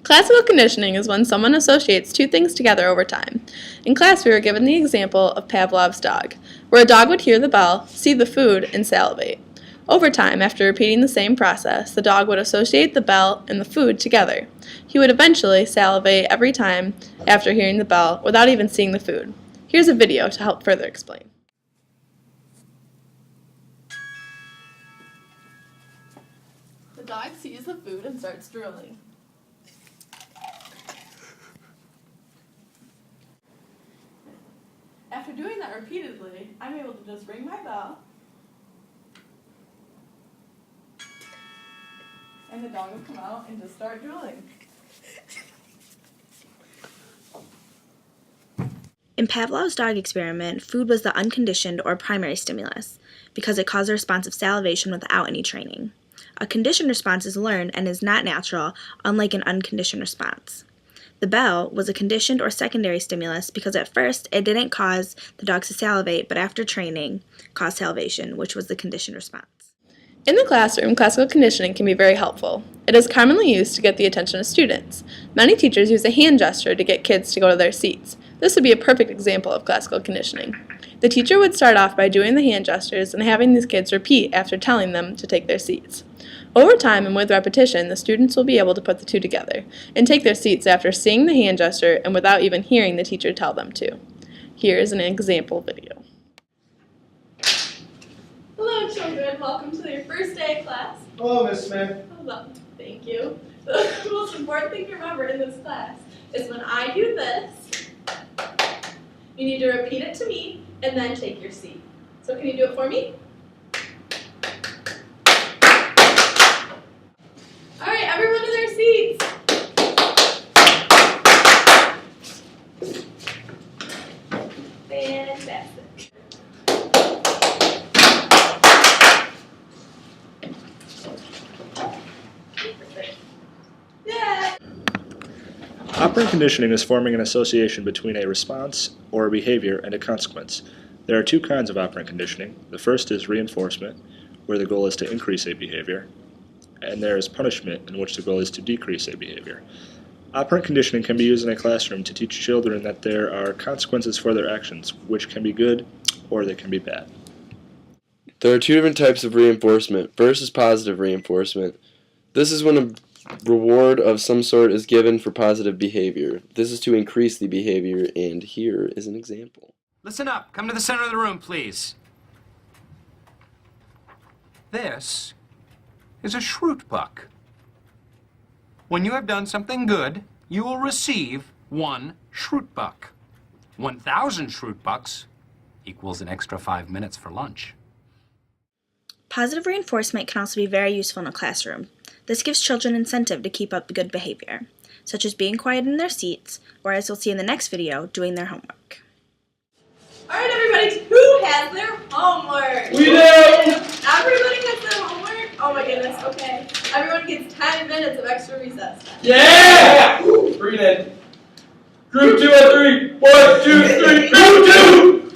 Classical conditioning is when someone associates two things together over time. In class, we were given the example of Pavlov's dog, where a dog would hear the bell, see the food, and salivate. Over time, after repeating the same process, the dog would associate the bell and the food together. He would eventually salivate every time after hearing the bell without even seeing the food. Here's a video to help further explain. The dog sees the food and starts drooling. After doing that repeatedly, I'm able to just ring my bell, and the dog will come out and just start drooling. In Pavlov's dog experiment, food was the unconditioned or primary stimulus because it caused a response of salivation without any training. A conditioned response is learned and is not natural, unlike an unconditioned response. The bell was a conditioned or secondary stimulus because at first it didn't cause the dogs to salivate, but after training caused salivation, which was the conditioned response. In the classroom, classical conditioning can be very helpful. It is commonly used to get the attention of students. Many teachers use a hand gesture to get kids to go to their seats. This would be a perfect example of classical conditioning. The teacher would start off by doing the hand gestures and having these kids repeat after telling them to take their seats. Over time and with repetition, the students will be able to put the two together and take their seats after seeing the hand gesture and without even hearing the teacher tell them to. Here is an example video. Hello children, welcome to your first day of class. Hello, Miss Smith. Hello, thank you. The most important thing to remember in this class is when I do this, you need to repeat it to me and then take your seat. So can you do it for me? All right, everyone to their seats. Fantastic. Yeah. Operant conditioning is forming an association between a response or a behavior and a consequence. There are two kinds of operant conditioning. The first is reinforcement, where the goal is to increase a behavior, and there is punishment, in which the goal is to decrease a behavior. Operant conditioning can be used in a classroom to teach children that there are consequences for their actions, which can be good or they can be bad. There are two different types of reinforcement. First is positive reinforcement. This is when a reward of some sort is given for positive behavior. This is to increase the behavior, and here is an example. Listen up. Come to the center of the room, please. This is a shroot buck. When you have done something good, you will receive 1 shroot buck. 1,000 shroot bucks equals an extra 5 minutes for lunch. Positive reinforcement can also be very useful in a classroom. This gives children incentive to keep up good behavior, such as being quiet in their seats, or as you'll see in the next video, doing their homework. All right, everybody, who has their homework? We do! Everybody has their homework? Oh my goodness, okay. Everyone gets 10 minutes of extra recess time. Yeah! Bring it in. Group 2 at 3. 1, 2, 3. Group 2!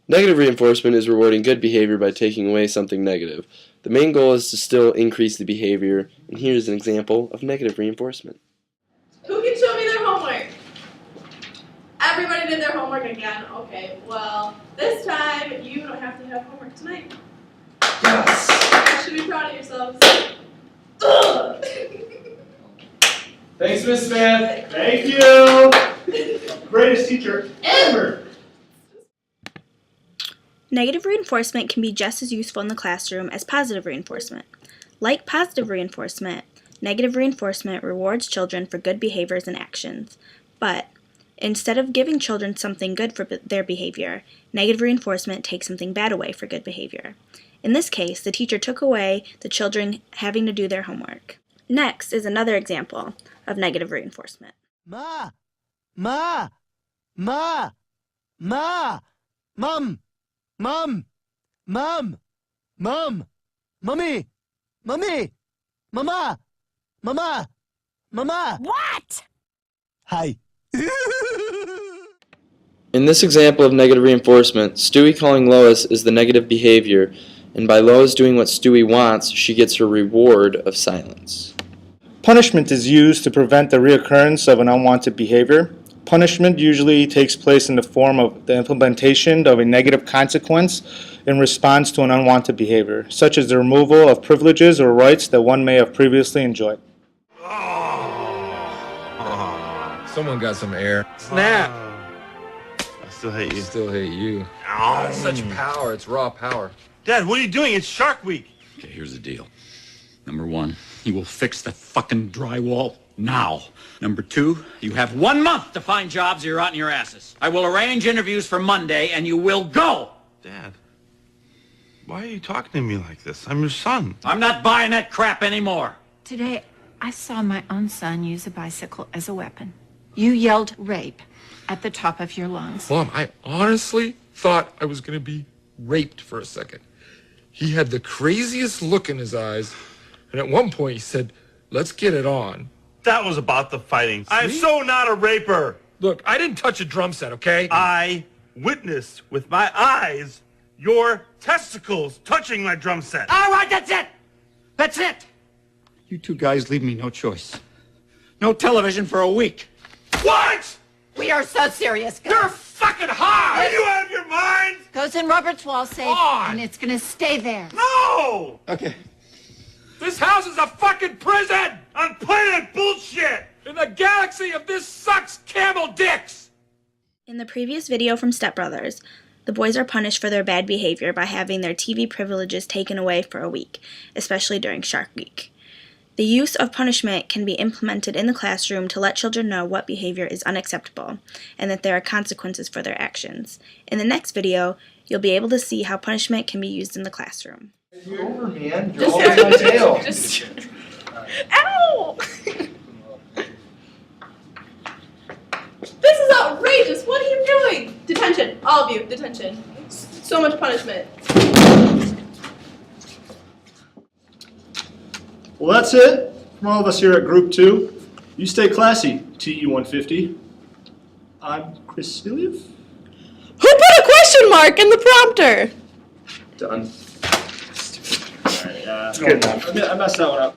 Negative reinforcement is rewarding good behavior by taking away something negative. The main goal is to still increase the behavior, and here's an example of negative reinforcement. Who can show me their homework? Everybody did their homework again. Okay, well, this time you don't have to have homework tonight. Yes! You should be proud of yourselves. Ugh. Thanks, Miss Smith. Thank you! Greatest teacher ever! Negative reinforcement can be just as useful in the classroom as positive reinforcement. Like positive reinforcement, negative reinforcement rewards children for good behaviors and actions. But instead of giving children something good for their behavior, negative reinforcement takes something bad away for good behavior. In this case, the teacher took away the children having to do their homework. Next is another example of negative reinforcement. Ma! Ma! Ma! Ma! Mum! Mum! Mum! Mum! Mummy! Mummy! Mama! Mama! Mama! What? Hi. In this example of negative reinforcement, Stewie calling Lois is the negative behavior, and by Lois doing what Stewie wants, she gets her reward of silence. Punishment is used to prevent the reoccurrence of an unwanted behavior. Punishment usually takes place in the form of the implementation of a negative consequence in response to an unwanted behavior, such as the removal of privileges or rights that one may have previously enjoyed. Someone got some air. Snap! I still hate you. Still hate you. Oh, it's such power. It's raw power. Dad, what are you doing? It's Shark Week. Okay, here's the deal. Number one, you will fix the fucking drywall now. Number two, you have 1 month to find jobs or you're out in your asses. I will arrange interviews for Monday and you will go. Dad, why are you talking to me like this? I'm your son. I'm not buying that crap anymore. Today, I saw my own son use a bicycle as a weapon. You yelled rape at the top of your lungs. Mom, I honestly thought I was going to be raped for a second. He had the craziest look in his eyes, and at one point he said, "Let's get it on." That was about the fighting. I'm so not a raper. Look, I didn't touch a drum set, okay? I witnessed with my eyes your testicles touching my drum set. All right, that's it. That's it. You two guys leave me no choice. No television for a week. What? We are so serious, guys. You're fucking high! Are you out of your mind? Goes in Robert's wall safe, on. and it's gonna stay there. No! Okay. This house is a fucking prison! I'm playing bullshit! In the galaxy of this sucks camel dicks! In the previous video from Step Brothers, the boys are punished for their bad behavior by having their TV privileges taken away for a week, especially during Shark Week. The use of punishment can be implemented in the classroom to let children know what behavior is unacceptable and that there are consequences for their actions. In the next video, you'll be able to see how punishment can be used in the classroom. You're over, man. You're all over my tail. Ow! This is outrageous! What are you doing? Detention. All of you, detention. So much punishment. Well, that's it from all of us here at Group 2. You stay classy, TE-150. I'm Chris Iliev. Who put a question mark in the prompter? Done. All right, good enough. I messed that one up.